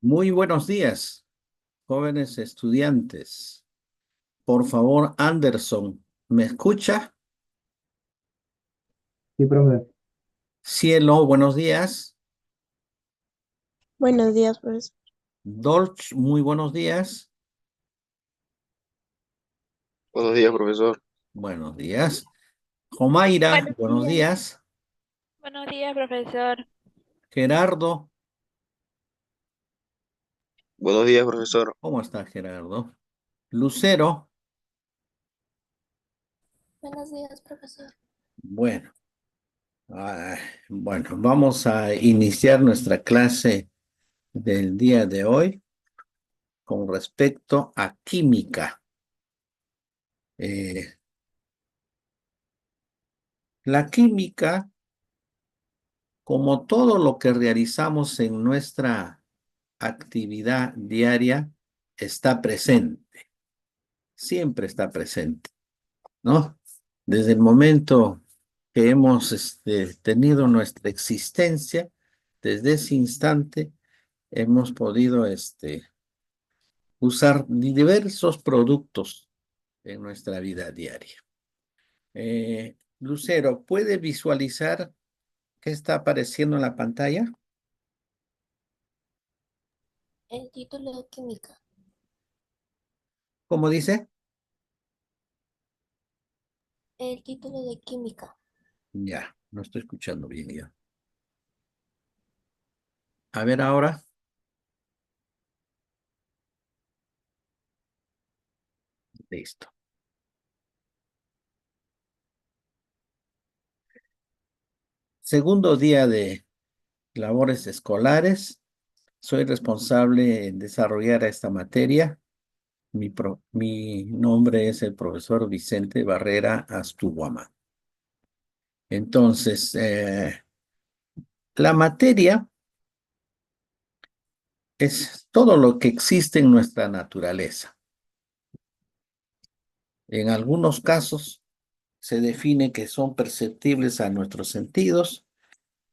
Muy buenos días, jóvenes estudiantes. Por favor, Anderson, ¿me escucha? Sí, profe. Cielo, buenos días. Buenos días, profesor. Dolch, muy buenos días. Buenos días, profesor. Buenos días. Jomaira, Buenos buenos días. días. Buenos días, profesor. Gerardo, Buenos días, profesor. ¿cómo está Gerardo? Lucero, Buenos días, profesor. bueno, bueno, vamos a iniciar nuestra clase del día de hoy con respecto a química. Eh, la química, como todo lo que realizamos en nuestra actividad diaria, está presente, siempre está presente, ¿no? Desde el momento que hemos tenido nuestra existencia, desde ese instante hemos podido usar diversos productos en nuestra vida diaria. Lucero, ¿puede visualizar qué está apareciendo en la pantalla? El título de química. ¿Cómo dice? El título de química. Ya, no estoy escuchando bien ya. A ver ahora. Listo. Segundo día de labores escolares. Soy responsable en desarrollar esta materia. Mi nombre es el profesor Vicente Barrera Astuguama. Entonces, la materia es todo lo que existe en nuestra naturaleza. En algunos casos se define que son perceptibles a nuestros sentidos.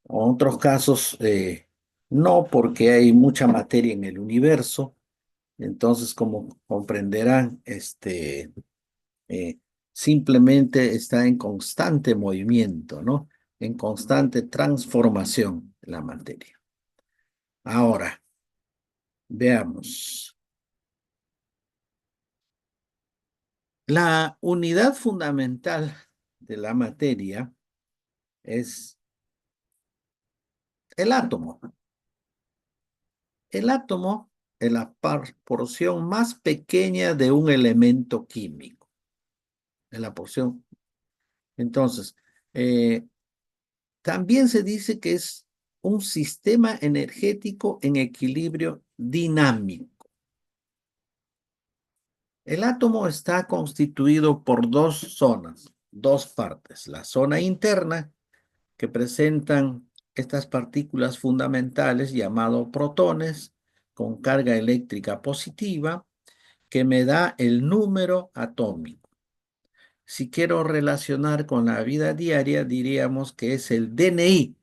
En otros casos, no, porque hay mucha materia en el universo. Entonces, como comprenderán, eh, simplemente está en constante movimiento, ¿no? En constante transformación la materia. Ahora, veamos. La unidad fundamental de la materia es el átomo. El átomo es la porción más pequeña de un elemento químico. Es la porción. Entonces, eh, también se dice que es un sistema energético en equilibrio dinámico. El átomo está constituido por dos zonas, dos partes. La zona interna, que presentan estas partículas fundamentales llamadas protones, con carga eléctrica positiva, que me da el número atómico. Si quiero relacionar con la vida diaria, diríamos que es el DNI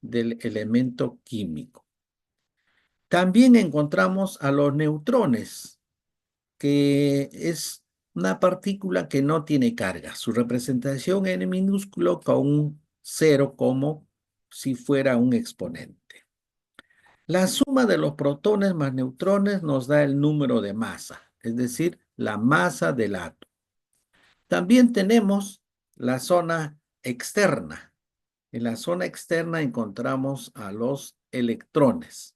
del elemento químico. También encontramos a los neutrones, que es una partícula que no tiene carga. Su representación en minúsculo con un cero como si fuera un exponente. La suma de los protones más neutrones nos da el número de masa, es decir, la masa del átomo. También tenemos la zona externa. En la zona externa encontramos a los electrones,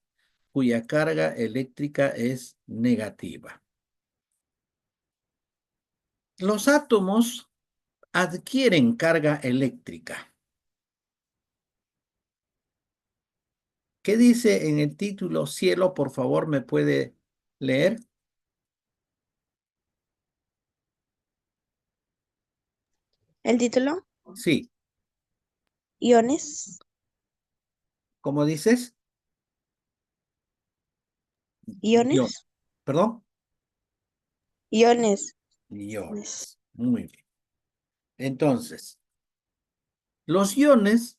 cuya carga eléctrica es negativa. Los átomos adquieren carga eléctrica. ¿Qué dice en el título? Cielo, por favor, ¿me puede leer? El título. Sí. Iones. ¿Cómo dices? Ion. Iones. ¿Perdón? Iones. Iones. Muy bien. Entonces, los iones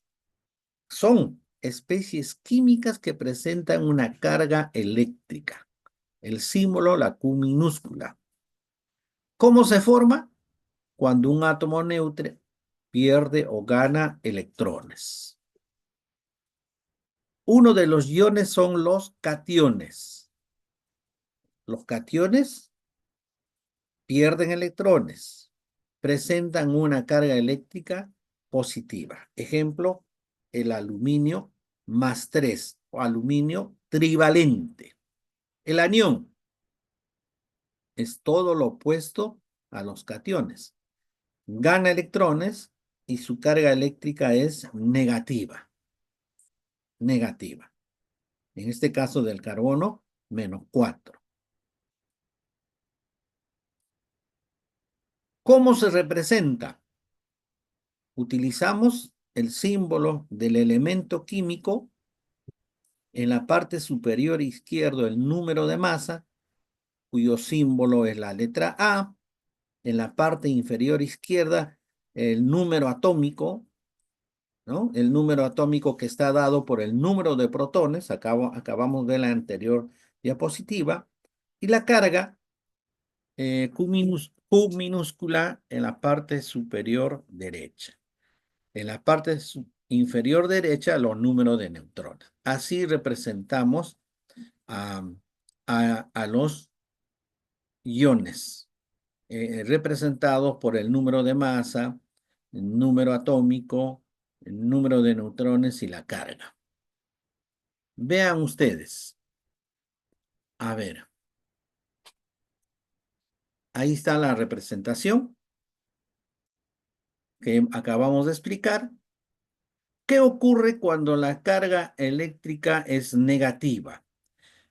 son especies químicas que presentan una carga eléctrica. El símbolo, la Q minúscula. ¿Cómo se forma? Cuando un átomo neutro pierde o gana electrones. Uno de los iones son los cationes. Los cationes pierden electrones, presentan una carga eléctrica positiva. Ejemplo, el aluminio +3 o aluminio trivalente. El anión es todo lo opuesto a los cationes. Gana electrones y su carga eléctrica es negativa. Negativa. En este caso del carbono, -4. ¿Cómo se representa? Utilizamos el símbolo del elemento químico. En la parte superior izquierda el número de masa, cuyo símbolo es la letra A. En la parte inferior izquierda el número atómico, ¿no? El número atómico que está dado por el número de protones, acabamos de la anterior diapositiva, y la carga Q minúscula en la parte superior derecha. En la parte inferior derecha los números de neutrones. Así representamos a los iones, representados por el número de masa, el número atómico, el número de neutrones y la carga. Vean ustedes. A ver. Ahí está la representación que acabamos de explicar. ¿Qué ocurre cuando la carga eléctrica es negativa?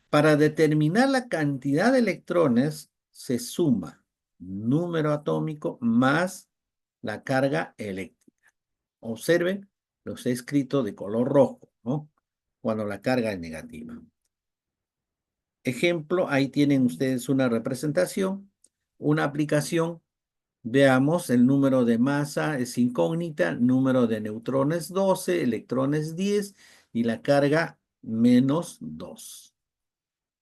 Para determinar la cantidad de electrones se suma número atómico más la carga eléctrica. Observen, los he escrito de color rojo, ¿no? Cuando la carga es negativa. Ejemplo, ahí tienen ustedes una representación, una aplicación. Veamos, el número de masa es incógnita, número de neutrones 12, electrones 10 y la carga -2.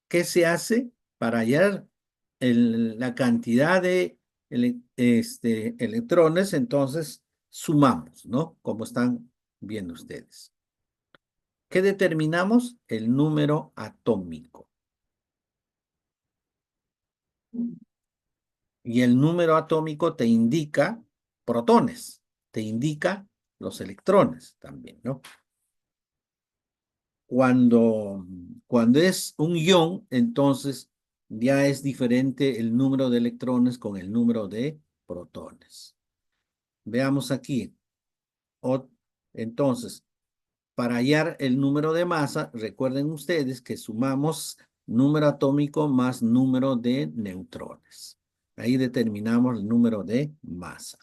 ¿Qué se hace para hallar la cantidad de electrones? Entonces, sumamos, ¿no? Como están viendo ustedes. ¿Qué determinamos? El número atómico. Y el número atómico te indica protones, te indica los electrones también, ¿no? Cuando es un ion, entonces ya es diferente el número de electrones con el número de protones. Veamos aquí. Entonces, para hallar el número de masa, recuerden ustedes que sumamos número atómico más número de neutrones. Ahí determinamos el número de masa.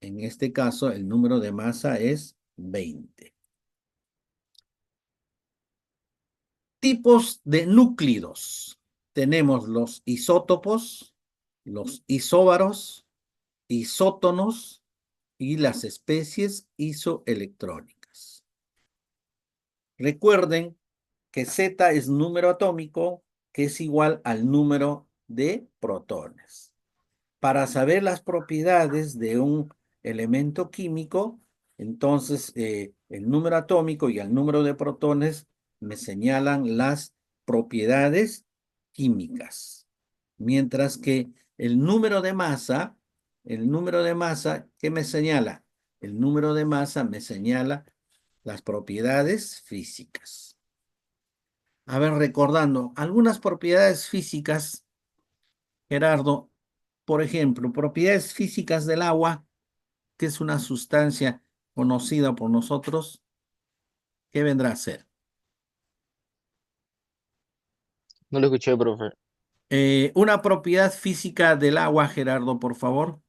En este caso, el número de masa es 20. Tipos de núclidos. Tenemos los isótopos, los isóbaros, isótonos y las especies isoelectrónicas. Recuerden que Z es número atómico que es igual al número de protones. Para saber las propiedades de un elemento químico, entonces el número atómico y el número de protones me señalan las propiedades químicas. Mientras que el número de masa, ¿qué me señala? El número de masa me señala las propiedades físicas. A ver, recordando, algunas propiedades físicas, Gerardo, por ejemplo, propiedades físicas del agua, que es una sustancia conocida por nosotros, ¿qué vendrá a ser? No lo escuché, profe. Una propiedad física del agua, Gerardo, por favor.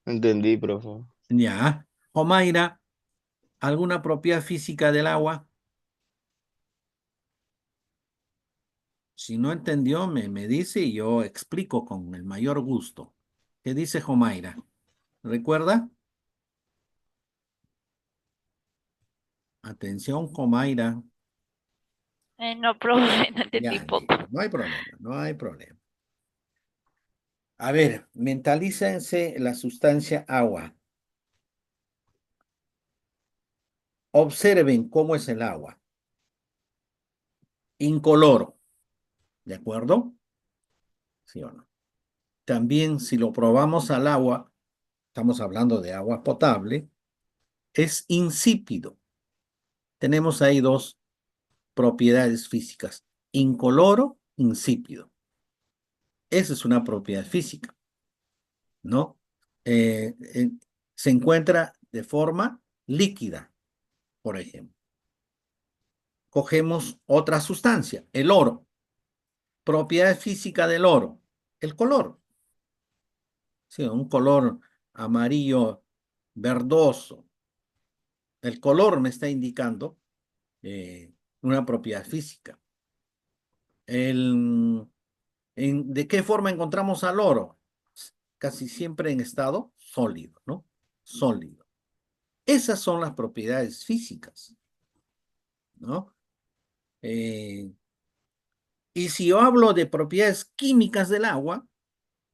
Entendí, profe. Ya. Omaira, ¿alguna propiedad física del agua? Si no entendió, me dice y yo explico con el mayor gusto. ¿Qué dice Jomaira? ¿Recuerda? Atención, Jomaira. No, profe, no entendí Ya, poco. no hay problema, no hay problema. A ver, mentalícense la sustancia agua. Observen cómo es el agua. Incoloro, ¿de acuerdo? ¿Sí o no? También si lo probamos al agua, estamos hablando de agua potable, es insípido. Tenemos ahí dos propiedades físicas. Incoloro, insípido. Esa es una propiedad física, ¿no? Se encuentra de forma líquida, por ejemplo. Cogemos otra sustancia, el oro. Propiedad física del oro, el color. Sí, un color amarillo verdoso. El color me está indicando una propiedad física. ¿De qué forma encontramos al oro? Casi siempre en estado sólido, ¿no? Sólido. Esas son las propiedades físicas, ¿no? Y si yo hablo de propiedades químicas del agua,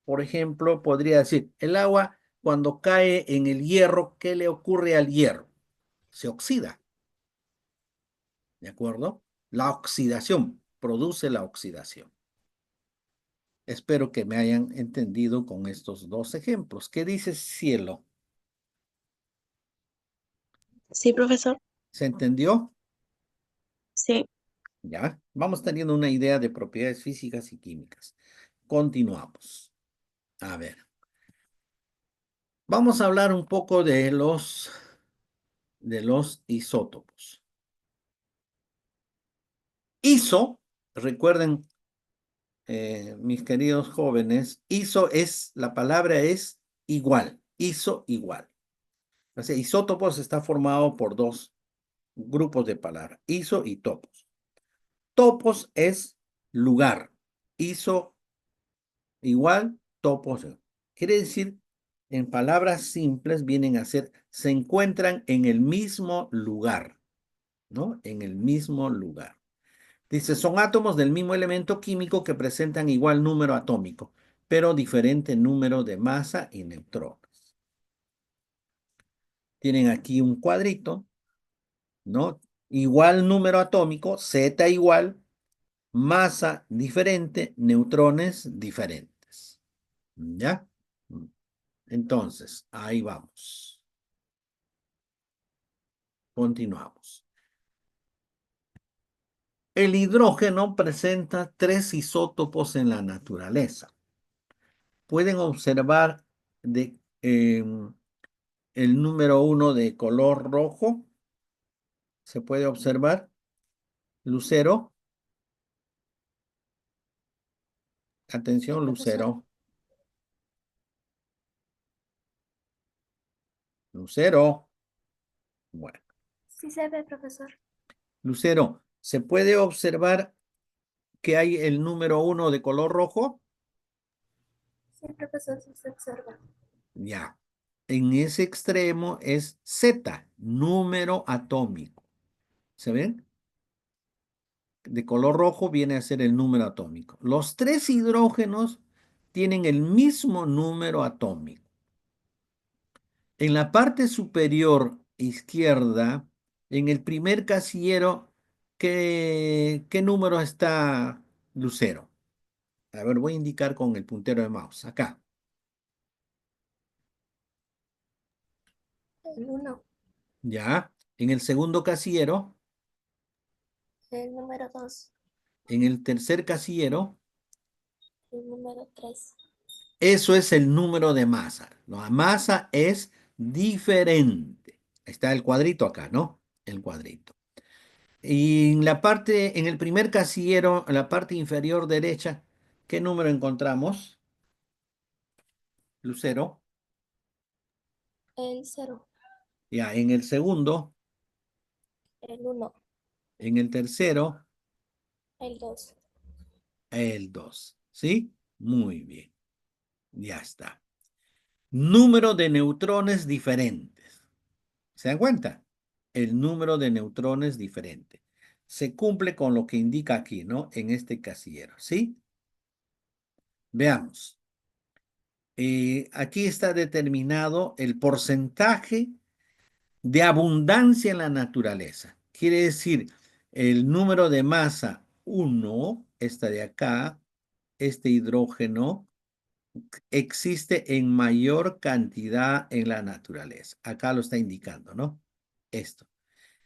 por ejemplo, podría decir, el agua cuando cae en el hierro, ¿qué le ocurre al hierro? Se oxida, ¿de acuerdo? La oxidación, produce la oxidación. Espero que me hayan entendido con estos dos ejemplos. ¿Qué dice Cielo? Sí, profesor. ¿Se entendió? Sí. Ya, vamos teniendo una idea de propiedades físicas y químicas. Continuamos. A ver. Vamos a hablar un poco de los isótopos. Iso, recuerden, mis queridos jóvenes, iso es, la palabra es igual, iso igual. O sea, isótopos está formado por dos grupos de palabras, iso y topos. Topos es lugar, iso igual, topos. Quiere decir, en palabras simples vienen a ser, se encuentran en el mismo lugar, ¿no? En el mismo lugar. Dice, son átomos del mismo elemento químico que presentan igual número atómico, pero diferente número de masa y neutrones. Tienen aquí un cuadrito, ¿no? Igual número atómico, Z igual, masa diferente, neutrones diferentes. ¿Ya? Entonces, ahí vamos. Continuamos. El hidrógeno presenta tres isótopos en la naturaleza. Pueden observar el número 1 de color rojo. Se puede observar. Lucero. Atención, Sí, profesor. Lucero. Lucero. Bueno. Sí se ve, profesor. Lucero, ¿se puede observar que hay el número 1 de color rojo? Sí, profesor, sí se observa. Ya. En ese extremo es Z, número atómico. ¿Se ven? De color rojo viene a ser el número atómico. Los tres hidrógenos tienen el mismo número atómico. En la parte superior izquierda, en el primer casillero, ¿qué número está Lucero? A ver, voy a indicar con el puntero de mouse. Acá. El 1. Ya. En el segundo casillero, El número 2. en el tercer casillero, El número 3. eso es el número de masa. La masa es diferente. Está el cuadrito acá, ¿no? El cuadrito. Y en la parte, en el primer casillero, en la parte inferior derecha, ¿qué número encontramos? Lucero. El 0. Ya, en el segundo, El 1. en el tercero, El 2. El 2. ¿Sí? Muy bien. Ya está. Número de neutrones diferentes. ¿Se dan cuenta? El número de neutrones diferente. Se cumple con lo que indica aquí, ¿no? En este casillero, ¿sí? Veamos. Aquí está determinado el porcentaje de abundancia en la naturaleza. Quiere decir, el número de masa 1, esta de acá, este hidrógeno, existe en mayor cantidad en la naturaleza. Acá lo está indicando, ¿no? Esto.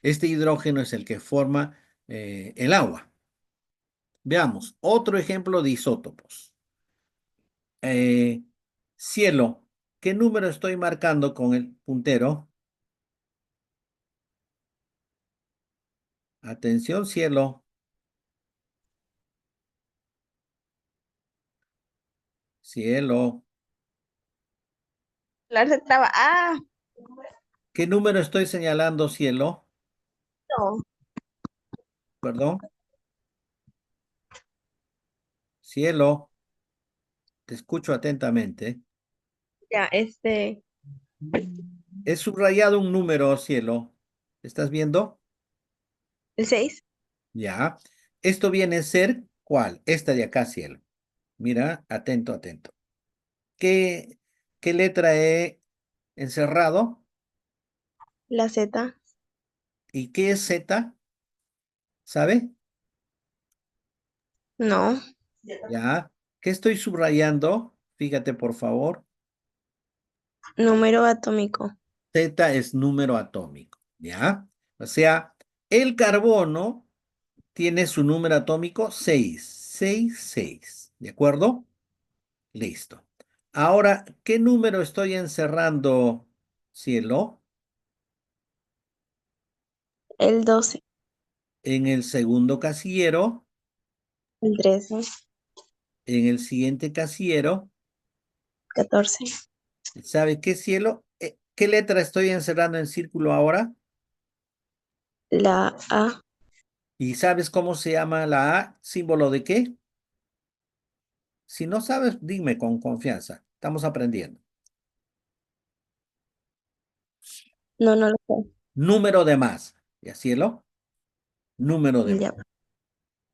Este hidrógeno es el que forma el agua. Veamos, otro ejemplo de isótopos. Cielo, ¿qué número estoy marcando con el puntero? Atención, cielo. Cielo. Se traba. Ah, ¿Qué número estoy señalando, cielo? no. Perdón. Cielo, te escucho atentamente. Ya, He subrayado un número, cielo. ¿Estás viendo? el 6. Ya. Esto viene a ser, ¿cuál? Esta de acá, cielo. Mira, atento, atento. ¿Qué, qué letra he encerrado? La Z. ¿Y qué es Z? ¿Sabe? No. Ya. ¿Qué estoy subrayando? Fíjate, por favor. Número atómico. Z es número atómico, ¿ya? O sea, el carbono tiene su número atómico 6, 6, 6, ¿de acuerdo? Listo. Ahora, ¿qué número estoy encerrando, cielo? El 12. En el segundo casillero, El 13. en el siguiente casillero, 14. ¿sabe qué, cielo? ¿Qué letra estoy encerrando en círculo ahora? La A. ¿Y sabes cómo se llama la A? ¿Símbolo de qué? Si no sabes, dime con confianza. Estamos aprendiendo. No, no lo sé. Número de masa. ¿Ya, cielo? Número de Ya. masa.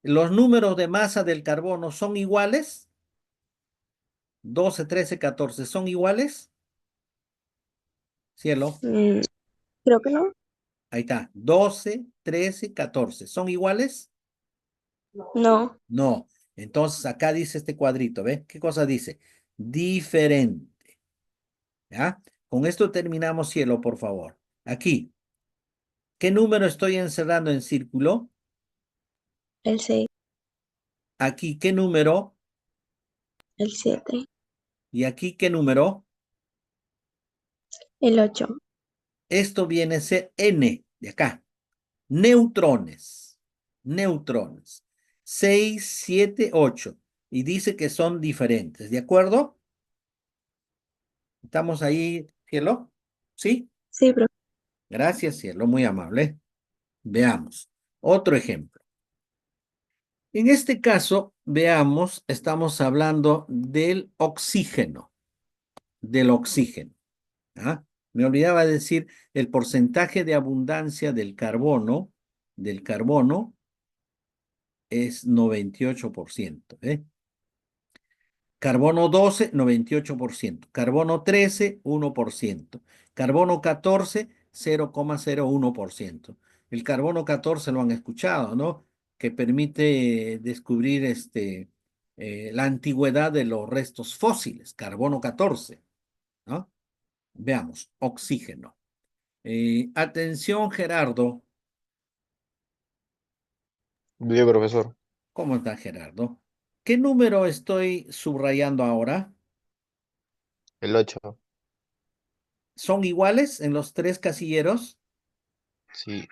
¿Los números de masa del carbono son iguales? 12, 13, 14. ¿Son iguales? Cielo. Mm, creo que no. Ahí está. 12, 13, 14. ¿Son iguales? No. No. Entonces acá dice este cuadrito, ¿ves? ¿Qué cosa dice? Diferente. ¿Ya? Con esto terminamos, cielo, por favor. Aquí. ¿Qué número estoy encerrando en círculo? El 6. Aquí, ¿qué número? El 7. Y aquí, ¿qué número? El 8. Esto viene a ser N de acá. Neutrones. Neutrones. 6, 7, 8. Y dice que son diferentes. ¿De acuerdo? ¿Estamos ahí, cielo? ¿Sí? Sí, profe. Gracias, cielo. Muy amable. Veamos. Otro ejemplo. En este caso, veamos, estamos hablando del oxígeno. Del oxígeno. ¿Ah? Me olvidaba decir el porcentaje de abundancia del carbono es 98%. Carbono 12, 98%. Carbono 13, 1%. Carbono 14, 0,01%. El carbono 14 lo han escuchado, ¿no? Que permite descubrir la antigüedad de los restos fósiles. Carbono 14, ¿no? Veamos, oxígeno. Atención, Gerardo. Bien, profesor. ¿Cómo está, Gerardo? ¿Qué número estoy subrayando ahora? El 8. ¿Son iguales en los tres casilleros? Sí.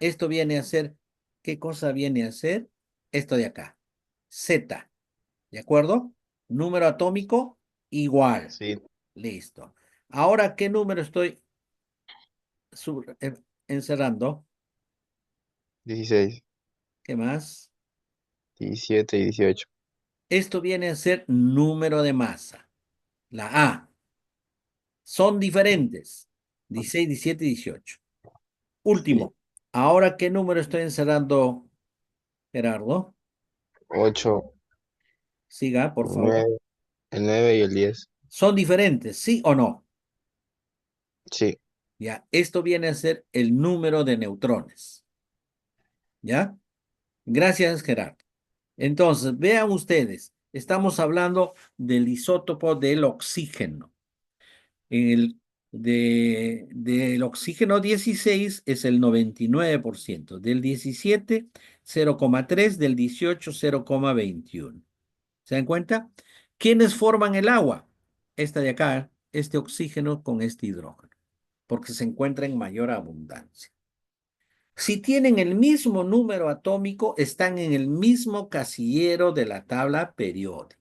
Esto viene a ser, ¿qué cosa viene a ser? Esto de acá. Z, ¿de acuerdo? Número atómico, igual. Sí. Listo. Ahora, ¿qué número estoy encerrando? 16, ¿Qué más? 17 y 18. Esto viene a ser número de masa. La A. Son diferentes. 16, 17 y 18. Último. Ahora, ¿qué número estoy encerrando, Gerardo? 8, Siga, por favor. 9, el 9 y el 10. ¿Son diferentes, sí o no? Sí, Ya, esto viene a ser el número de neutrones. ¿Ya? Gracias, Gerardo. Entonces, vean ustedes, estamos hablando del isótopo del oxígeno. Del oxígeno 16 es el 99%, del 17, 0,3, del 18, 0,21. ¿Se dan cuenta? ¿Quiénes forman el agua? Esta de acá, este oxígeno con este hidrógeno, porque se encuentra en mayor abundancia. Si tienen el mismo número atómico, están en el mismo casillero de la tabla periódica.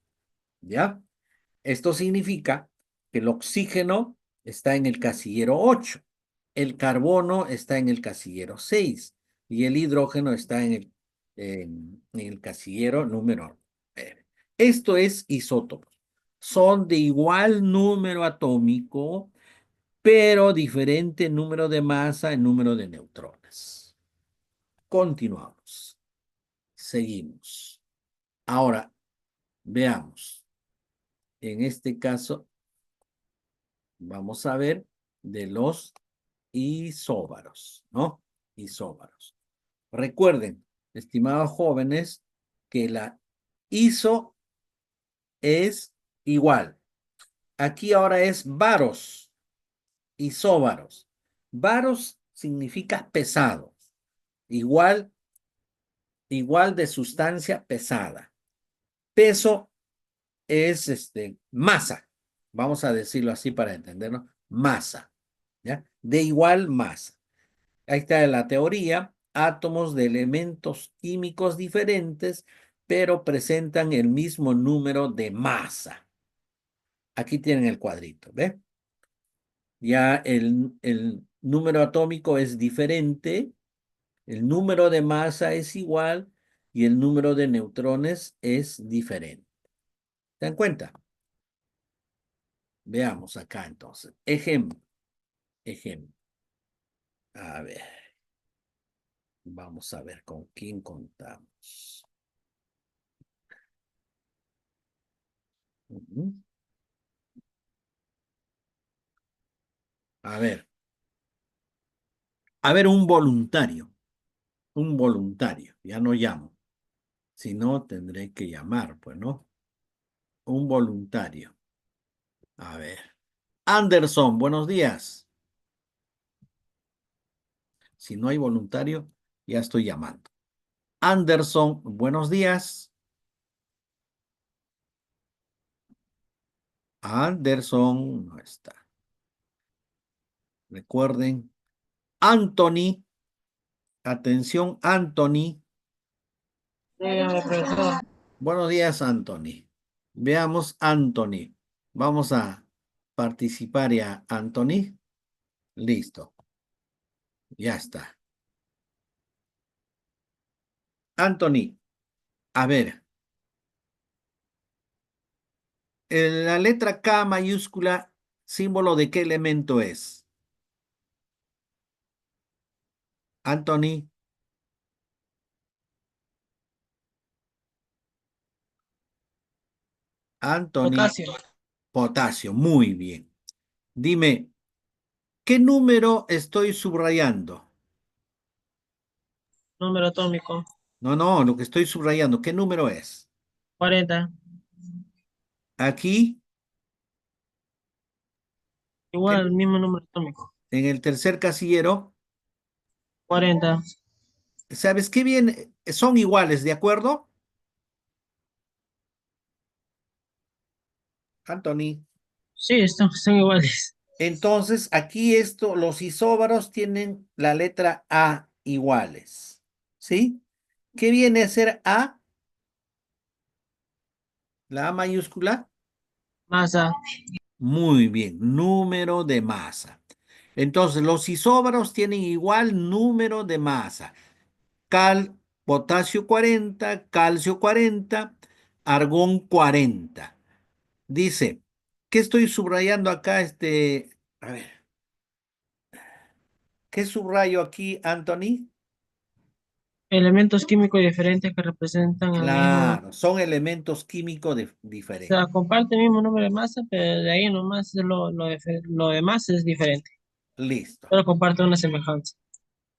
¿Ya? Esto significa que el oxígeno está en el casillero 8, el carbono está en el casillero 6 y el hidrógeno está en el casillero número 9. Esto es isótopos. Son de igual número atómico, pero diferente número de masa y número de neutrones. Continuamos. Seguimos. Ahora, veamos. En este caso, vamos a ver de los isóbaros, ¿no? Isóbaros. Recuerden, estimados jóvenes, que la iso es igual. Aquí ahora es varos, isóbaros. Varos significa pesado, igual de sustancia pesada. Peso es masa, vamos a decirlo así para entendernos, masa, ¿ya? De igual masa. Ahí está la teoría, átomos de elementos químicos diferentes, pero presentan el mismo número de masa. Aquí tienen el cuadrito, ¿ve? Ya el número atómico es diferente, el número de masa es igual y el número de neutrones es diferente. ¿Se dan cuenta? Veamos acá entonces. Ejemplo. A ver. Vamos a ver con quién contamos. Ujú. A ver. A ver, un voluntario. Un voluntario. Ya no llamo. Si no, tendré que llamar, pues, ¿no? Un voluntario. A ver. Anderson, buenos días. Si no hay voluntario, ya estoy llamando. Anderson, buenos días. Anderson no está. Recuerden. Anthony. Atención, Anthony. Dígame, profesor. Buenos días, Anthony. Veamos, Anthony. Vamos a participar ya, Anthony. Listo. Ya está. Anthony, a ver. La letra K mayúscula, ¿símbolo de qué elemento es? Anthony. Anthony. Potasio. Potasio. Muy bien. Dime, ¿qué número estoy subrayando? Número atómico. No, lo que estoy subrayando, ¿qué número es? 40. Aquí, Igual, el mismo número atómico. en el tercer casillero, 40. ¿sabes qué bien? Son iguales, ¿de acuerdo? Anthony. Sí, son iguales. Entonces, aquí los isóbaros tienen la letra A iguales. ¿Sí? ¿Qué viene a ser A? La A mayúscula. Masa. Muy bien, número de masa. Entonces, los isóbaros tienen igual número de masa. Potasio 40, calcio 40, argón 40. Dice, ¿qué estoy subrayando acá? A ver, ¿qué subrayo aquí, Anthony? Elementos químicos diferentes que representan el mismo. Claro, son elementos químicos O diferentes. sea, comparte el mismo número de masa, pero de ahí nomás lo demás es diferente. Listo, Pero comparte una semejanza.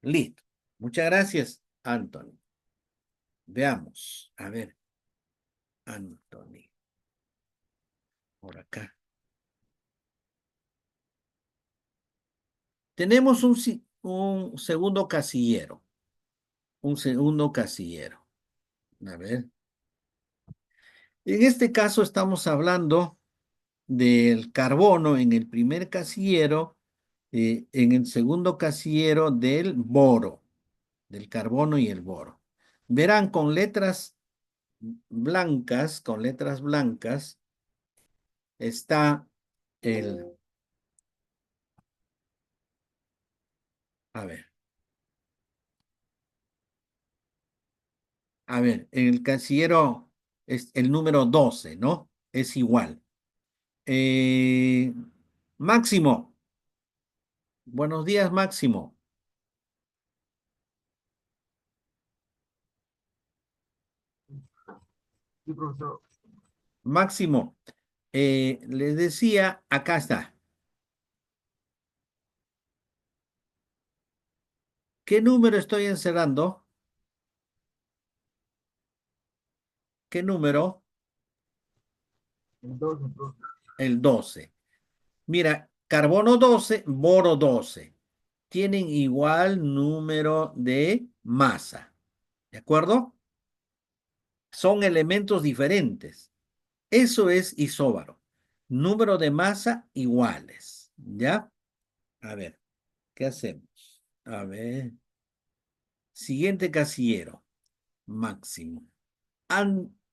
listo. Muchas gracias, Anthony. Veamos, a ver, Anthony, por acá. Tenemos un segundo casillero. Un segundo casillero. A ver. En este caso estamos hablando del carbono en el primer casillero, en el segundo casillero del boro, del carbono y el boro. Verán con letras blancas, está el, a ver, en el casillero es el número 12, ¿no? Es igual. Eh, Máximo, buenos días, Máximo. Sí, profesor. Máximo, les decía, acá está. ¿Qué número estoy encerrando? ¿Qué número? Entonces, profe. El 12. Mira, carbono 12, boro 12. Tienen igual número de masa. ¿De acuerdo? Son elementos diferentes. Eso es isóbaro. Número de masa iguales. ¿Ya? A ver, ¿qué hacemos? A ver. Siguiente casillero. Máximo.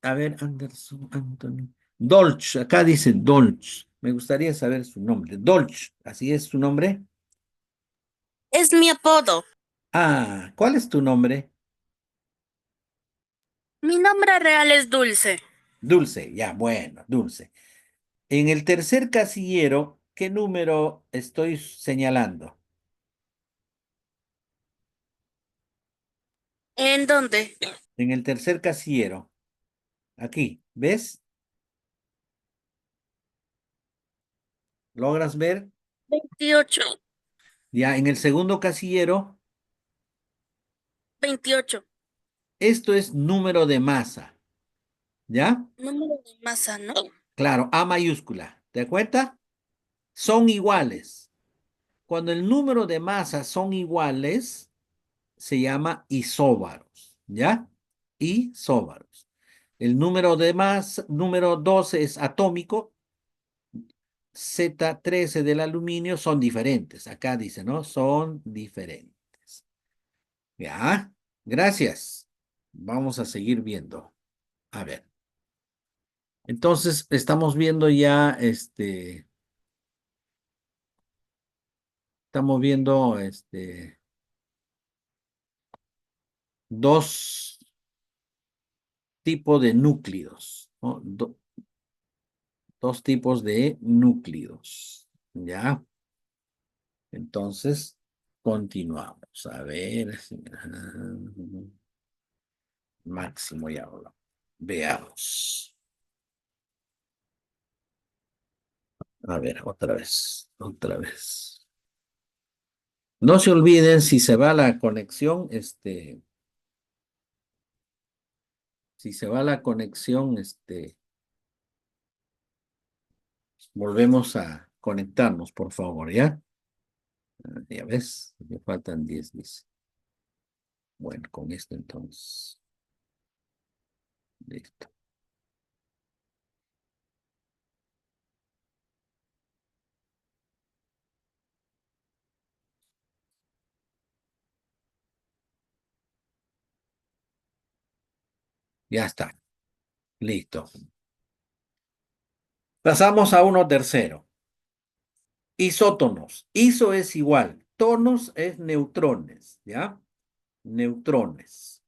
A ver, Anderson, Anthony. Dolch, acá dice Dolch. Me gustaría saber su nombre. Dolch, ¿así es su nombre? Es mi apodo. Ah, ¿cuál es tu nombre? Mi nombre real es Dulce. Dulce, ya, bueno, Dulce. En el tercer casillero, ¿qué número estoy señalando? ¿En dónde? En el tercer casillero. Aquí, ¿ves? ¿Logras ver? 28. Ya, en el segundo casillero, 28. esto es número de masa. ¿Ya? Número de masa, ¿no? Claro, A mayúscula. ¿Te das cuenta? Son iguales. Cuando el número de masas son iguales, se llama isóbaros, ¿ya? Isóbaros. El número de masa, número 12 es atómico, Z13 del aluminio son diferentes. Acá dice, ¿no? Son diferentes. Ya, gracias. Vamos a seguir viendo. A ver. Entonces, estamos viendo ya, estamos viendo, dos tipos de núcleos, ¿no? Dos tipos de núcleos, ¿ya? Entonces, continuamos. A ver, Máximo ya habló. Veamos. A ver, otra vez, otra vez. No se olviden, si se va la conexión, si se va la conexión, volvemos a conectarnos, por favor, ¿ya? Ya ves, me faltan 10, dice. Bueno, con esto entonces. Listo. Ya está. Listo. Pasamos a uno tercero. Isótonos. Iso es igual. Tonos es neutrones, ¿ya? Neutrones.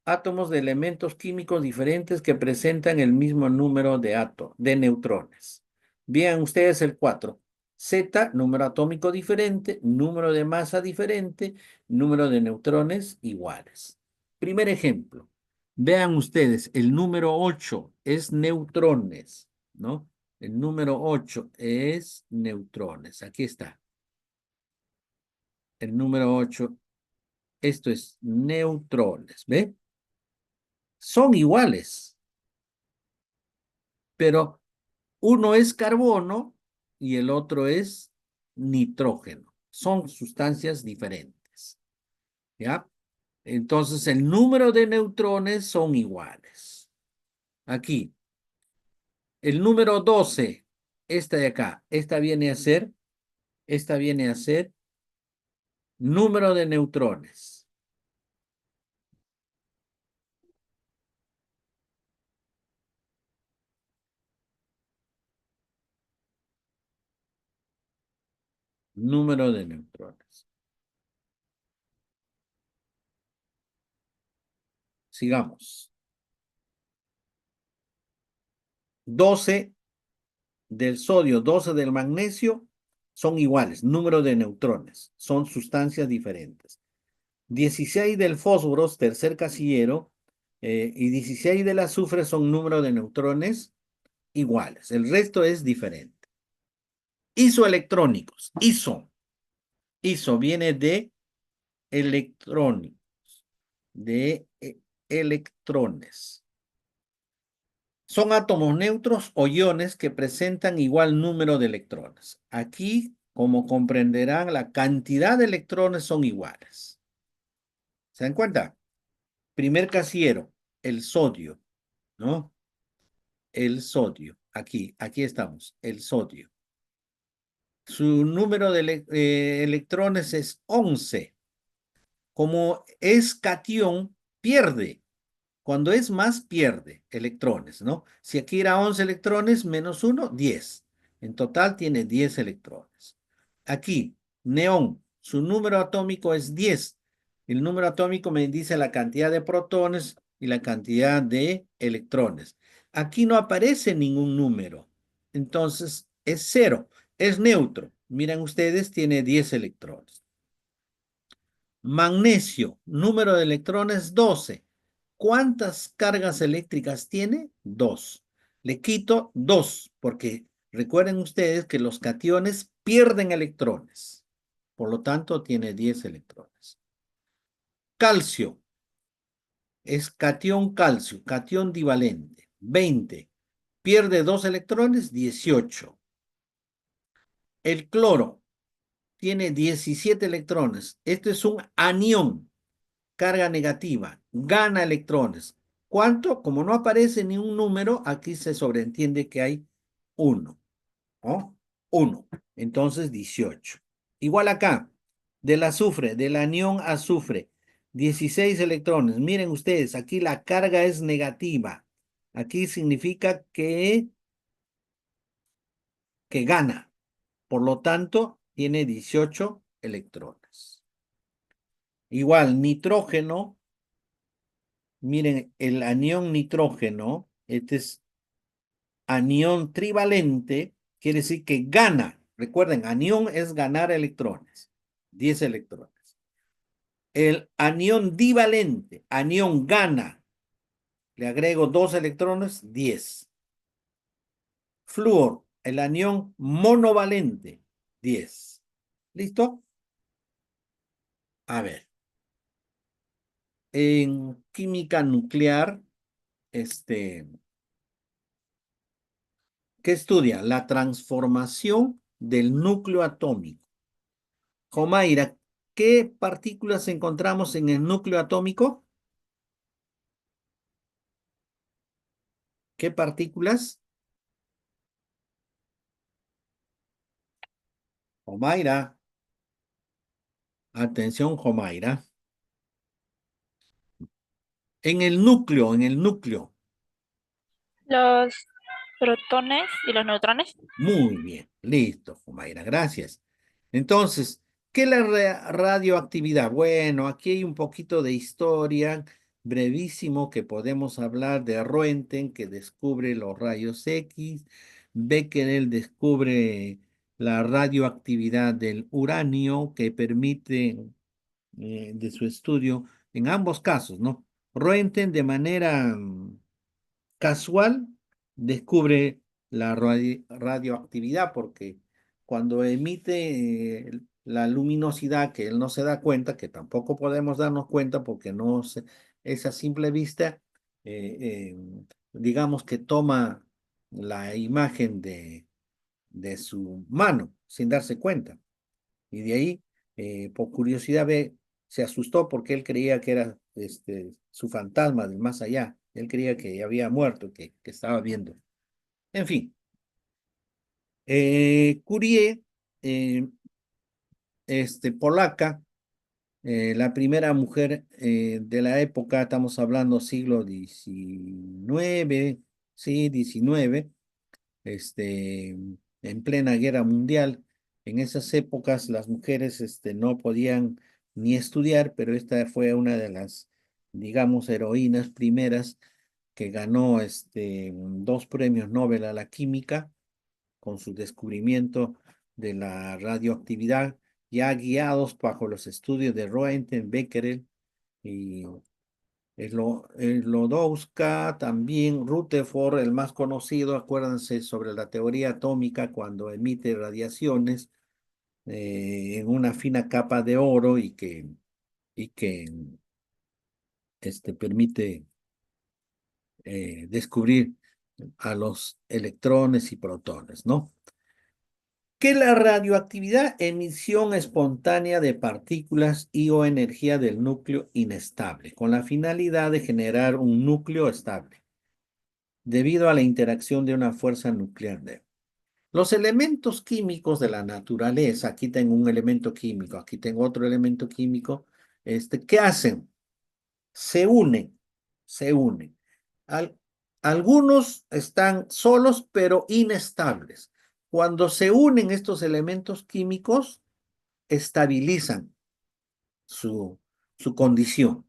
átomos de elementos químicos diferentes que presentan el mismo número de neutrones. Vean ustedes el 4. Z, número atómico diferente, número de masa diferente, número de neutrones iguales. Primer ejemplo. Vean ustedes, el número 8 es neutrones, ¿no? El número 8 es neutrones. Aquí está. El número 8, esto es neutrones, ¿ve? Son iguales, pero uno es carbono y el otro es nitrógeno. Son sustancias diferentes, ¿ya? Entonces, el número de neutrones son iguales. Aquí, el número 12, esta de acá, esta viene a ser número de neutrones. Número de neutrones. Sigamos. 12 del sodio, 12 del magnesio son iguales, número de neutrones, son sustancias diferentes. 16 del fósforo, tercer casillero, y 16 del azufre son número de neutrones iguales. El resto es diferente. Isoelectrónicos, iso viene de electrónicos, de electrones. Son átomos neutros o iones que presentan igual número de electrones. Aquí, como comprenderán, la cantidad de electrones son iguales. ¿Se dan cuenta? Primer casillero, el sodio, ¿no? El sodio. Aquí estamos, el sodio. Su número de electrones es 11. Como es catión, pierde. Cuando es más, pierde electrones, ¿no? Si aquí era 11 electrones, menos 1, 10. En total tiene 10 electrones. Aquí, neón, su número atómico es 10. El número atómico me dice la cantidad de protones y la cantidad de electrones. Aquí no aparece ningún número. Entonces, es 0. Es neutro. Miren ustedes, tiene 10 electrones. Magnesio, número de electrones 12. ¿Cuántas cargas eléctricas tiene? 2. Le quito 2 porque recuerden ustedes que los cationes pierden electrones. Por lo tanto, tiene 10 electrones. Calcio. Es catión calcio, catión divalente. 20. Pierde 2 electrones, 18. El cloro tiene 17 electrones. Este es un anión. Carga negativa, gana electrones. ¿Cuánto? Como no aparece ni un número, aquí se sobreentiende que hay 1. ¿No? 1. Entonces 18. Igual acá, del azufre, del anión azufre, 16 electrones. Miren ustedes, aquí la carga es negativa. Aquí significa que gana. Por lo tanto, tiene 18 electrones. Igual, nitrógeno. Miren, el anión nitrógeno, este es anión trivalente, quiere decir que gana. Recuerden, anión es ganar electrones, 10 electrones. El anión divalente, anión gana, le agrego 2 electrones, 10. Flúor, el anión monovalente, 10. ¿Listo? A ver. En química nuclear, ¿qué estudia? La transformación del núcleo atómico. Jomaira, ¿qué partículas encontramos en el núcleo atómico? ¿Qué partículas? Jomaira. Atención, Jomaira. En el núcleo. Los protones y los neutrones. Muy bien, listo, Jomaira, gracias. Entonces, ¿qué es la radioactividad? Bueno, aquí hay un poquito de historia. brevísimo que podemos hablar de Roentgen, que descubre los rayos X, Becquerel descubre la radioactividad del uranio que permite de su estudio en ambos casos, ¿no? Roentgen de manera casual descubre la radioactividad porque cuando emite la luminosidad que él no se da cuenta, que tampoco podemos darnos cuenta porque no se, es a simple vista, digamos que toma la imagen de su mano sin darse cuenta. Y de ahí, por curiosidad, se asustó porque él creía que era su fantasma del más allá. Él creía que había muerto, que estaba viendo. En fin, Curie, eh, polaca, la primera mujer de la época, estamos hablando siglo XIX, sí, XIX, en plena guerra mundial. En esas épocas las mujeres no podían ni estudiar, pero esta fue una de las, digamos, heroínas primeras que ganó 2 premios Nobel a la química con su descubrimiento de la radioactividad, ya guiados bajo los estudios de Roentgen, Becquerel y Lodowska, también Rutherford, el más conocido, acuérdense sobre la teoría atómica cuando emite radiaciones en una fina capa de oro y que permite descubrir a los electrones y protones, ¿no? Que la radioactividad, emisión espontánea de partículas y o energía del núcleo inestable, con la finalidad de generar un núcleo estable, debido a la interacción de una fuerza nuclear débil. Los elementos químicos de la naturaleza, aquí tengo un elemento químico, aquí tengo otro elemento químico, ¿qué hacen? Se unen, se unen. Algunos están solos pero inestables. Cuando se unen estos elementos químicos, estabilizan su condición.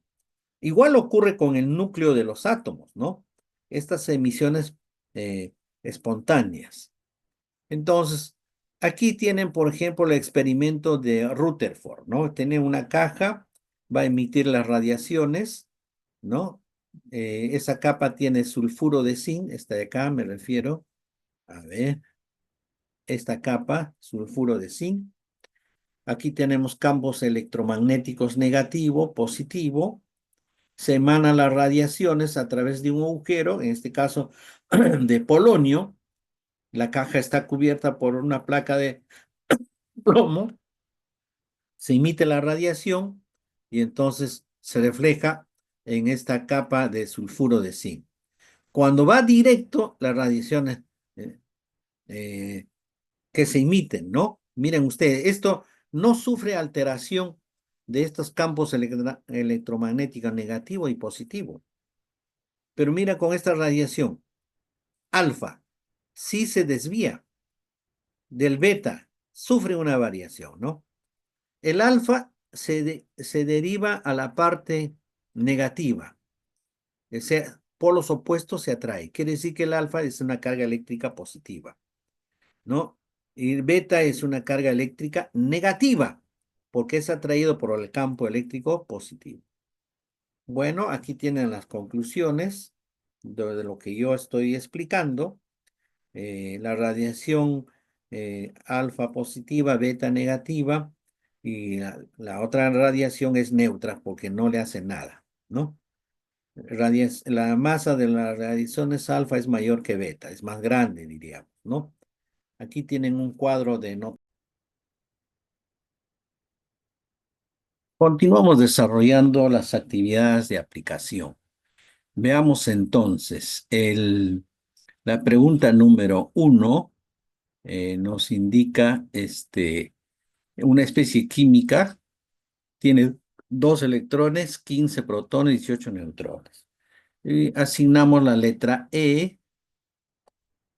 Igual ocurre con el núcleo de los átomos, ¿no? Estas emisiones espontáneas. Entonces, aquí tienen, por ejemplo, el experimento de Rutherford, ¿no? Tiene una caja, va a emitir las radiaciones, ¿no? Esa capa tiene sulfuro de zinc, esta de acá me refiero. A ver, esta capa, sulfuro de zinc. Aquí tenemos campos electromagnéticos negativo, positivo. Se emanan las radiaciones a través de un agujero, en este caso de polonio. La caja está cubierta por una placa de plomo. Se emite la radiación y entonces se refleja en esta capa de sulfuro de zinc. Cuando va directo, las radiaciones que se emiten, ¿no? Miren ustedes, esto no sufre alteración de estos campos electromagnéticos negativo y positivo. Pero mira con esta radiación, alfa, sí se desvía del beta, sufre una variación, ¿no? El alfa se deriva a la parte negativa, o sea, polos opuestos se atraen. Quiere decir que el alfa es una carga eléctrica positiva, ¿no? Y el beta es una carga eléctrica negativa, porque es atraído por el campo eléctrico positivo. Bueno, aquí tienen las conclusiones de lo que yo estoy explicando. La radiación alfa positiva, beta negativa, y la otra radiación es neutra porque no le hace nada, ¿no? La masa de las radiaciones alfa es mayor que beta, es más grande, diríamos, ¿no? Aquí tienen un cuadro de no. Continuamos desarrollando las actividades de aplicación. Veamos entonces, la pregunta número 1 nos indica una especie química, tiene 2 electrones, 15 protones, 18 neutrones. Y asignamos la letra E.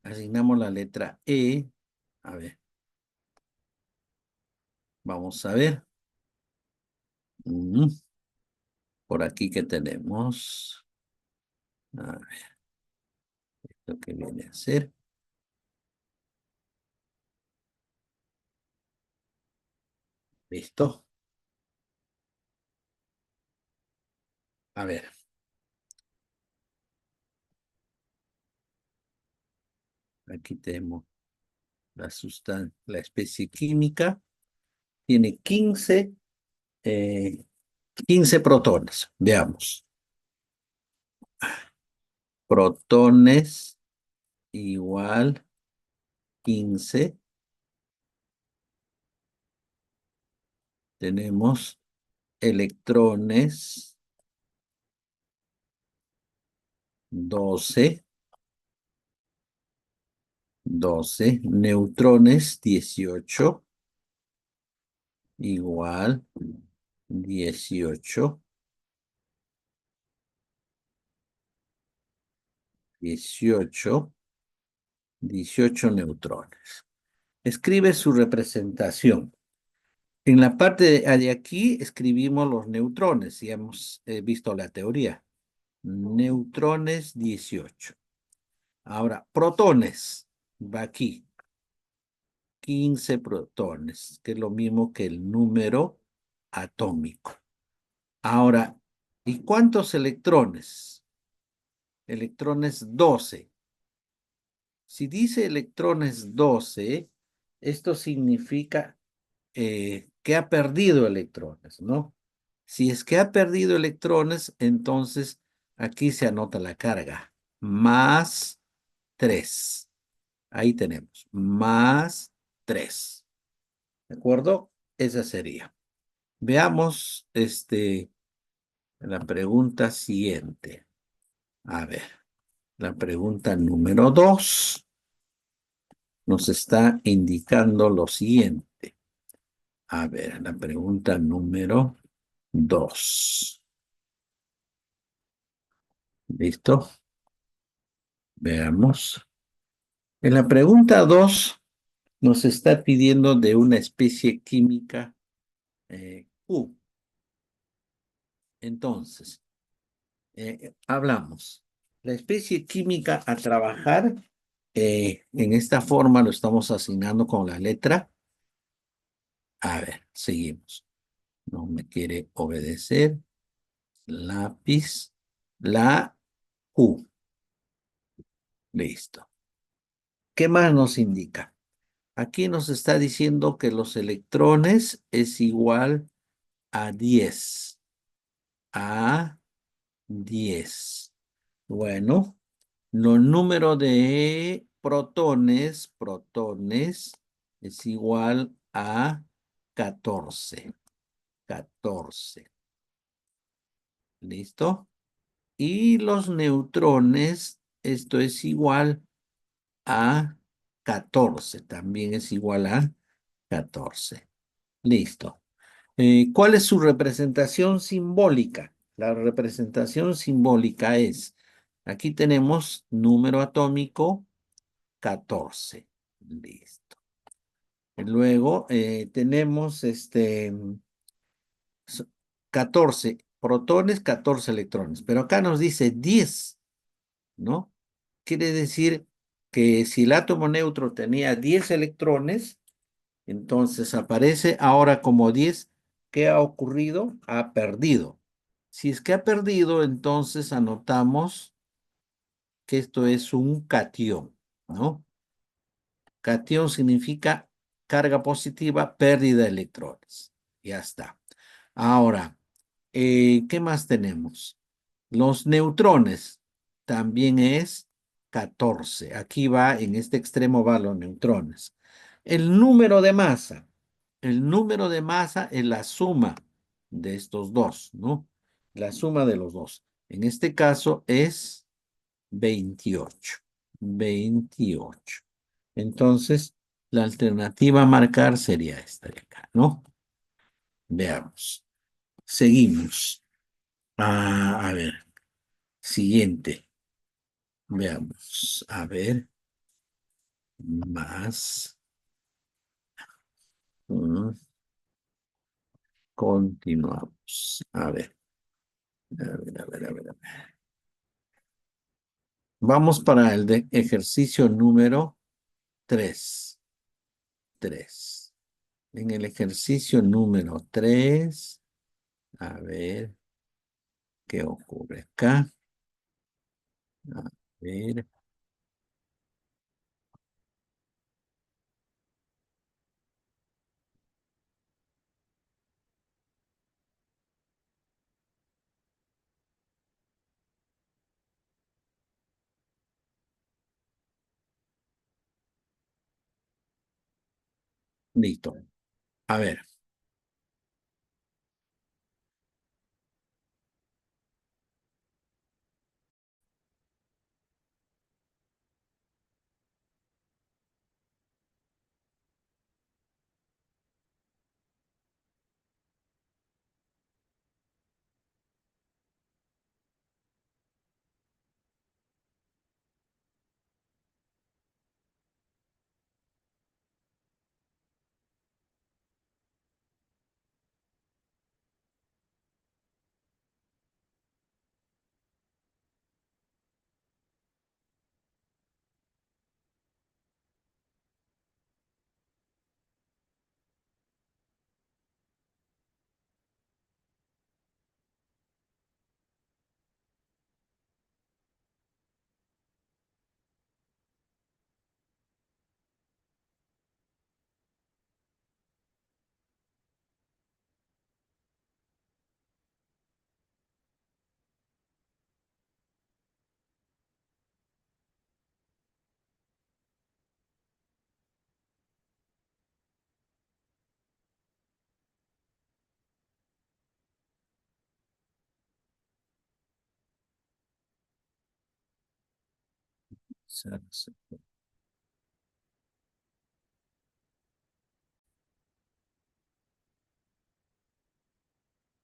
Asignamos la letra E. A ver. Vamos a ver. Por aquí que tenemos. A ver, lo que viene a ser. ¿Listo? A ver. Aquí tenemos la especie química. Tiene 15 protones. Veamos. Protones igual 15. Tenemos electrones 12. Neutrones 18. Igual 18. 18 neutrones. Escribe su representación. En la parte de aquí escribimos los neutrones y hemos visto la teoría. Neutrones 18. Ahora, protones. Va aquí. 15 protones, que es lo mismo que el número atómico. Ahora, ¿y cuántos electrones? Electrones 12. Si dice electrones 12, esto significa que ha perdido electrones, ¿no? Si es que ha perdido electrones, entonces aquí se anota la carga. Más 3. Ahí tenemos. Más 3. ¿De acuerdo? Esa sería. Veamos la pregunta siguiente. A ver, la pregunta número 2 nos está indicando lo siguiente. A ver, la pregunta número 2. ¿Listo? Veamos. En la pregunta 2 nos está pidiendo de una especie química Q. Entonces, hablamos. La especie química a trabajar en esta forma lo estamos asignando con la letra. A ver, seguimos. No me quiere obedecer. Lápiz. La Q. Listo. ¿Qué más nos indica? Aquí nos está diciendo que los electrones es igual a 10. A 10. Bueno, los números de protones es igual a 14. 14. ¿Listo? Y los neutrones, esto es igual a 14. También es igual a 14. Listo. ¿Cuál es su representación simbólica? La representación simbólica es, aquí tenemos número atómico 14. Listo. Luego tenemos 14 protones, 14 electrones. Pero acá nos dice 10, ¿no? Quiere decir que si el átomo neutro tenía 10 electrones, entonces aparece ahora como 10. ¿Qué ha ocurrido? Ha perdido. Si es que ha perdido, entonces anotamos que esto es un cation, ¿no? Cation significa carga positiva, pérdida de electrones. Ya está. Ahora, ¿qué más tenemos? Los neutrones también es 14. Aquí va, en este extremo va los neutrones. El número de masa. El número de masa es la suma de estos dos, ¿no? La suma de los dos. En este caso es 28. 28. Entonces, la alternativa a marcar sería esta de acá, ¿no? Veamos. Seguimos. A ver. Siguiente. Veamos. A ver. Más. Continuamos. A ver. A ver. Vamos para el de ejercicio número 3. En el ejercicio número 3, a ver qué ocurre acá. A ver. Listo. A ver.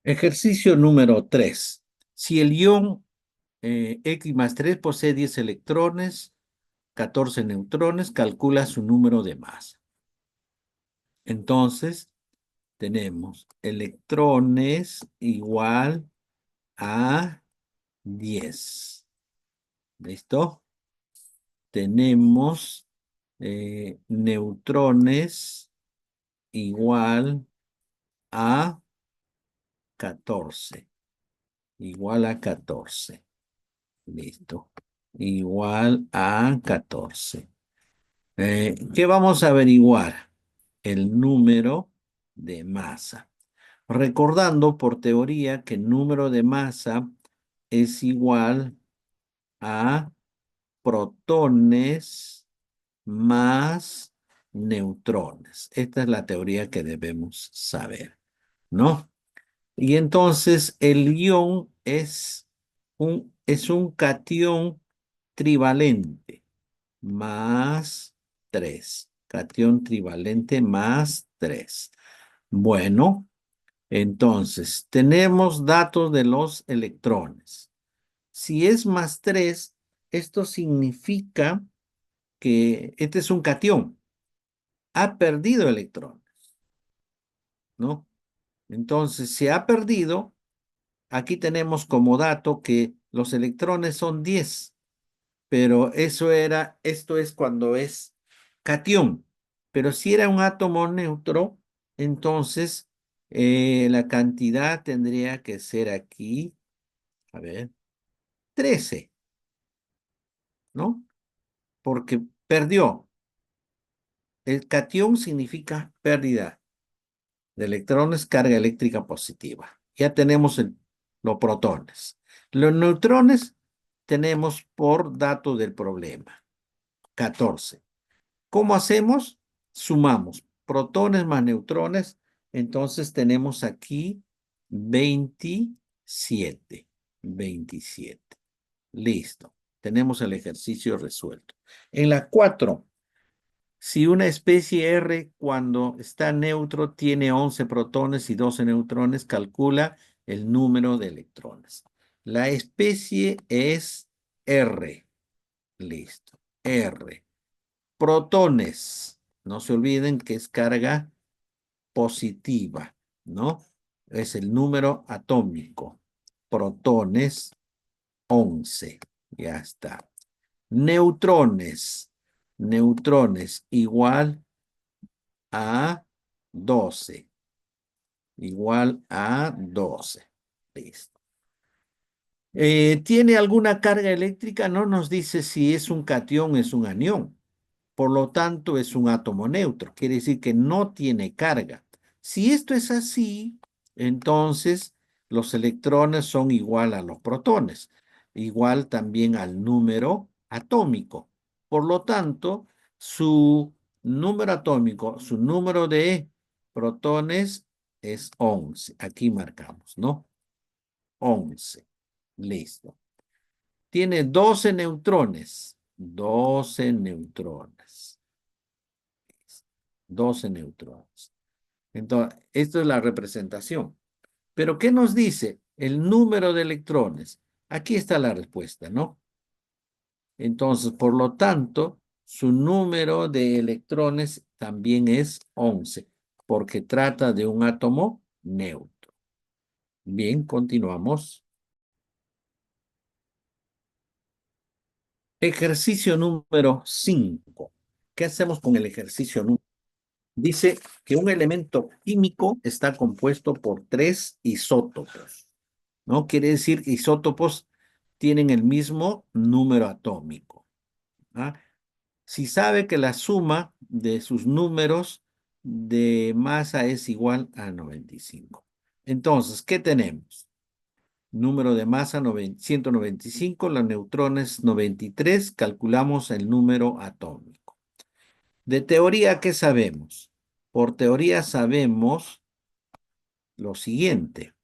Ejercicio número 3. Si el ion X más 3 posee 10 electrones, 14 neutrones, calcula su número de masa. Entonces, tenemos electrones igual a 10. ¿Listo? Tenemos neutrones igual a 14. Igual a 14. Listo. Igual a 14. ¿Qué vamos a averiguar? El número de masa. Recordando por teoría que el número de masa es igual a protones más neutrones. Esta es la teoría que debemos saber, ¿no? Y entonces el ion es un catión trivalente más 3. Catión trivalente más 3. Bueno, entonces tenemos datos de los electrones. Si es más 3, esto significa que este es un catión. Ha perdido electrones, ¿no? Entonces, si ha perdido, aquí tenemos como dato que los electrones son 10, pero esto es cuando es catión. Pero si era un átomo neutro, entonces la cantidad tendría que ser aquí, a ver, 13, ¿no? Porque perdió. El catión significa pérdida de electrones, carga eléctrica positiva. Ya tenemos los protones. Los neutrones tenemos por dato del problema, 14. ¿Cómo hacemos? Sumamos protones más neutrones. Entonces tenemos aquí 27. 27. Listo. Tenemos el ejercicio resuelto. En la 4, si una especie R cuando está neutro tiene 11 protones y 12 neutrones, calcula el número de electrones. La especie es R. Listo. R. Protones. No se olviden que es carga positiva, ¿no? Es el número atómico. protones, 11. Ya está. Neutrones. Neutrones igual a 12. Igual a 12. Listo. ¿Tiene alguna carga eléctrica? No nos dice si es un catión o es un anión. Por lo tanto, es un átomo neutro. Quiere decir que no tiene carga. Si esto es así, entonces los electrones son igual a los protones, igual también al número atómico. Por lo tanto, su número atómico, su número de protones es 11. Aquí marcamos, ¿no? 11. Listo. Tiene 12 neutrones. 12 neutrones. 12 neutrones. Entonces, esto es la representación. Pero, ¿qué nos dice? El número de electrones. Aquí está la respuesta, ¿no? Entonces, por lo tanto, su número de electrones también es 11, porque trata de un átomo neutro. Bien, continuamos. Ejercicio número 5. ¿Qué hacemos con el ejercicio número? Dice que un elemento químico está compuesto por 3 isótopos, ¿no? Quiere decir isótopos tienen el mismo número atómico. ¿Ah? Si sabe que la suma de sus números de masa es igual a 95. Entonces, ¿qué tenemos? Número de masa 195, los neutrones 93, calculamos el número atómico. De teoría, ¿qué sabemos? Por teoría sabemos lo siguiente,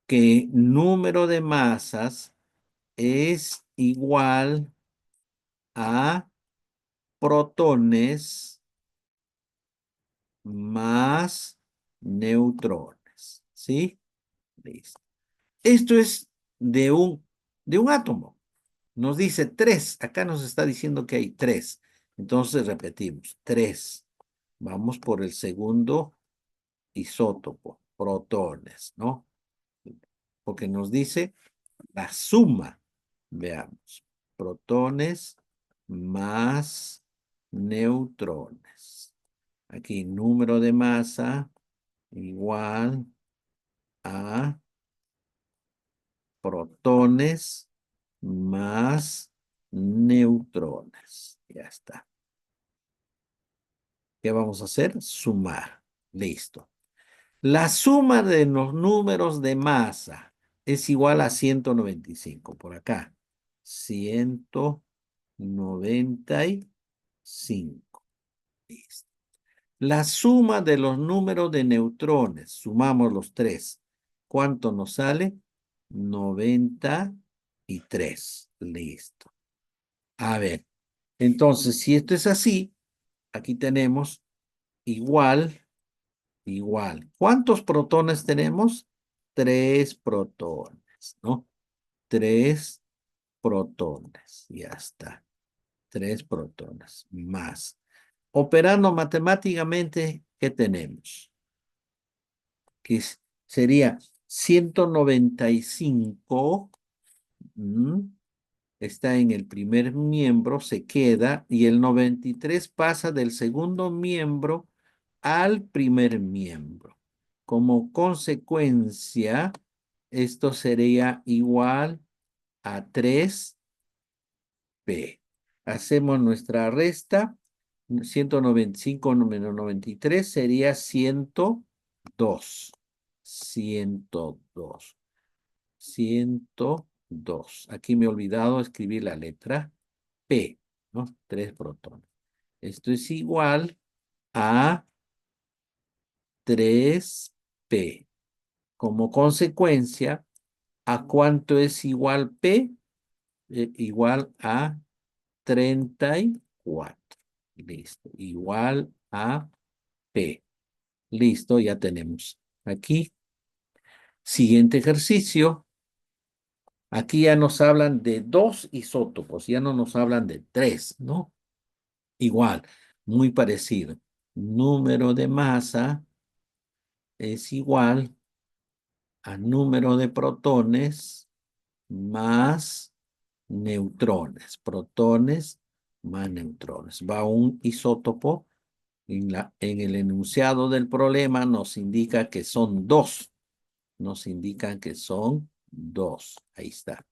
que número de masas es igual a protones más neutrones, ¿sí? Listo. Esto es de un átomo. Nos dice 3. Acá nos está diciendo que hay 3. Entonces repetimos, 3. Vamos por el segundo isótopo, protones, ¿no? Porque nos dice la suma. Veamos, protones más neutrones. Aquí número de masa igual a protones más neutrones. Ya está. ¿Qué vamos a hacer? Sumar. Listo. La suma de los números de masa es igual a 195. Por acá. 195. Listo. La suma de los números de neutrones, sumamos los 3. ¿Cuánto nos sale? 93. Listo. A ver, entonces, si esto es así, aquí tenemos igual. ¿Cuántos protones tenemos? 3 protones, ¿no? 3 protones. Ya está. 3 protones más. Operando matemáticamente, ¿qué tenemos? Que sería 195. Está en el primer miembro, se queda, y el 93 pasa del segundo miembro al primer miembro. Como consecuencia, esto sería igual a 3p. Hacemos nuestra resta. 195 menos 93 sería 102. 102. 102. Aquí me he olvidado escribir la letra P, ¿no? 3 protones. Esto es igual a 3p. Como consecuencia, ¿a cuánto es igual P? Igual a 34. Listo. Igual a P. Listo, ya tenemos. Aquí. Siguiente ejercicio. Aquí ya nos hablan de 2 isótopos, ya no nos hablan de 3, ¿no? Igual, muy parecido. Número de masa es igual a número de protones más neutrones. Protones más neutrones. Va un isótopo. En el enunciado del problema nos indica que son 2. Nos indican que son 2. Ahí está.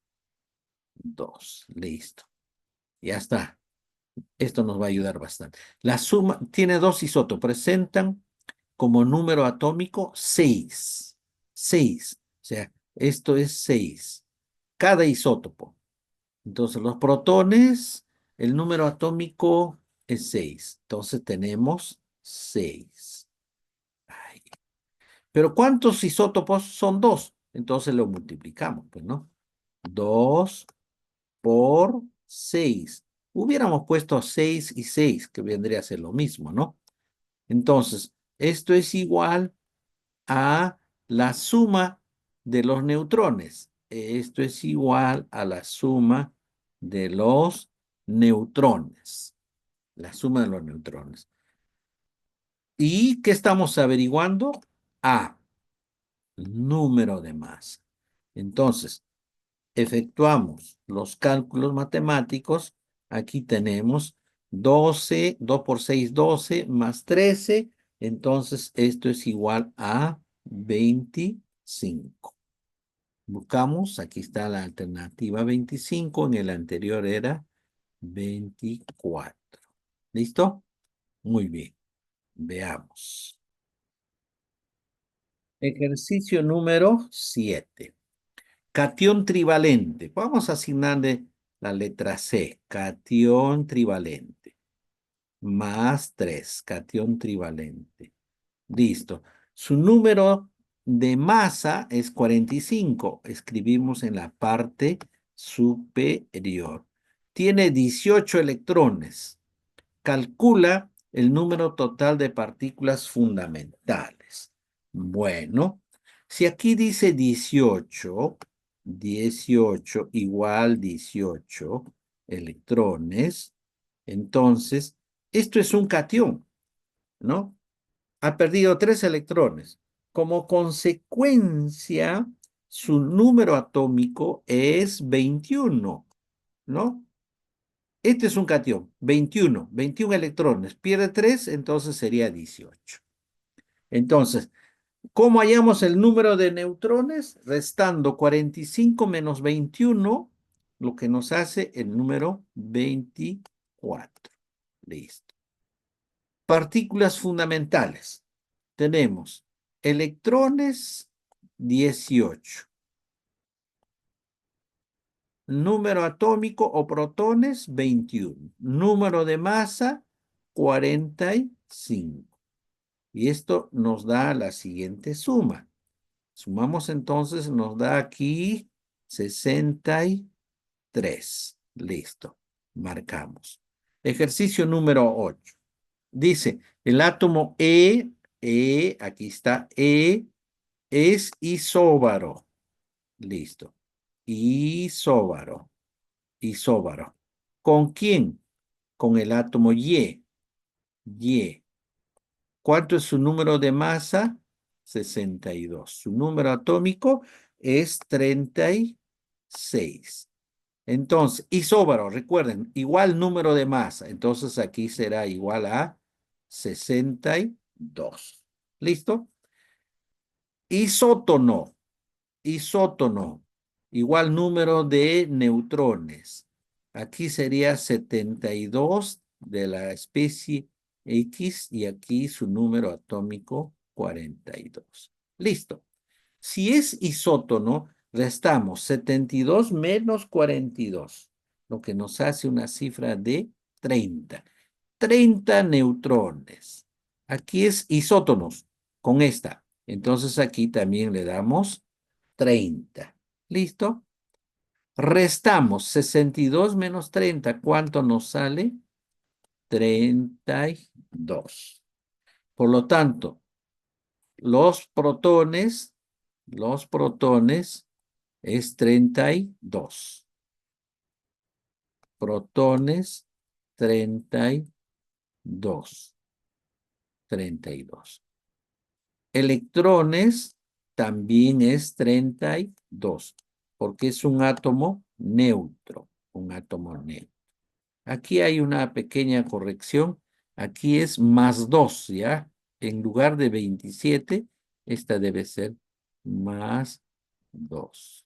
2. Listo. Ya está. Esto nos va a ayudar bastante. La suma tiene 2 isótopos. Presentan como número atómico 6. 6. O sea, esto es 6. Cada isótopo. Entonces, los protones, el número atómico es 6. Entonces, tenemos 6. Ay. Pero ¿cuántos isótopos son 2? Entonces, lo multiplicamos, pues, ¿no? 2 por 6. Hubiéramos puesto 6 y 6, que vendría a ser lo mismo, ¿no? Entonces, esto es igual a la suma de los neutrones. Esto es igual a la suma de los neutrones. La suma de los neutrones. ¿Y qué estamos averiguando? A, número de masa. Entonces, efectuamos los cálculos matemáticos. Aquí tenemos 12, 2 por 6, 12, más 13. Entonces, esto es igual a 25. Buscamos, aquí está la alternativa 25, en el anterior era 24. ¿Listo? Muy bien. Veamos. Ejercicio número 7. Catión trivalente. Vamos a asignarle la letra C. Catión trivalente. Más 3. Catión trivalente. Listo. Su número de masa es 45. Escribimos en la parte superior. Tiene 18 electrones. Calcula el número total de partículas fundamentales. Bueno, si aquí dice 18, 18 igual 18 electrones, entonces esto es un catión, ¿no? Ha perdido 3 electrones. Como consecuencia, su número atómico es 21, ¿no? Este es un catión, 21 electrones. Pierde 3, entonces sería 18. Entonces, ¿cómo hallamos el número de neutrones? Restando 45 menos 21, lo que nos hace el número 24. Listo. Partículas fundamentales. Tenemos electrones 18. Número atómico o protones 21. Número de masa 45. Y esto nos da la siguiente suma. Sumamos entonces, nos da aquí 63. Listo. Marcamos. Ejercicio número 8. Dice, el átomo aquí está E, es isóbaro. Listo. Isóbaro. Isóbaro. ¿Con quién? Con el átomo Y. Y. ¿Cuánto es su número de masa? 62. Su número atómico es 36. Entonces, isóbaro, recuerden, igual número de masa. Entonces aquí será igual a 62. ¿Listo? Isótono. Isótono. Igual número de neutrones. Aquí sería 72 de la especie X y aquí su número atómico 42. Listo. Si es isótono, restamos 72 menos 42, lo que nos hace una cifra de 30. 30 neutrones. Aquí es isótonos con esta. Entonces aquí también le damos 30. ¿Listo? Restamos 62 menos 30. ¿Cuánto nos sale? 32. Por lo tanto, los protones es 32. Protones 32. 32. Electrones también es 32, porque es un átomo neutro, un átomo neutro. Aquí hay una pequeña corrección. Aquí es más 2, ¿ya? En lugar de 27, esta debe ser más 2.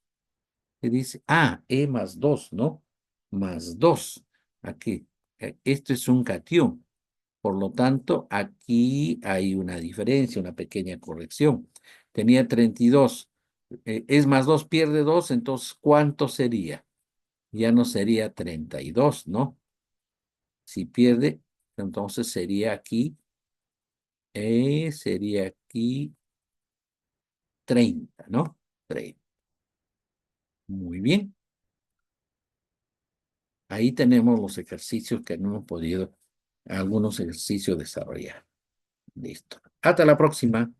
¿Qué dice? Ah, E más 2, ¿no? Más 2. Aquí. Esto es un catión. Por lo tanto, aquí hay una diferencia, una pequeña corrección. Tenía 32. Es más 2, pierde 2, entonces, ¿cuánto sería? Ya no sería 32, ¿no? Si pierde, entonces sería aquí 30, ¿no? 30. Muy bien. Ahí tenemos los ejercicios que no hemos podido, algunos ejercicios desarrollar. Listo. Hasta la próxima.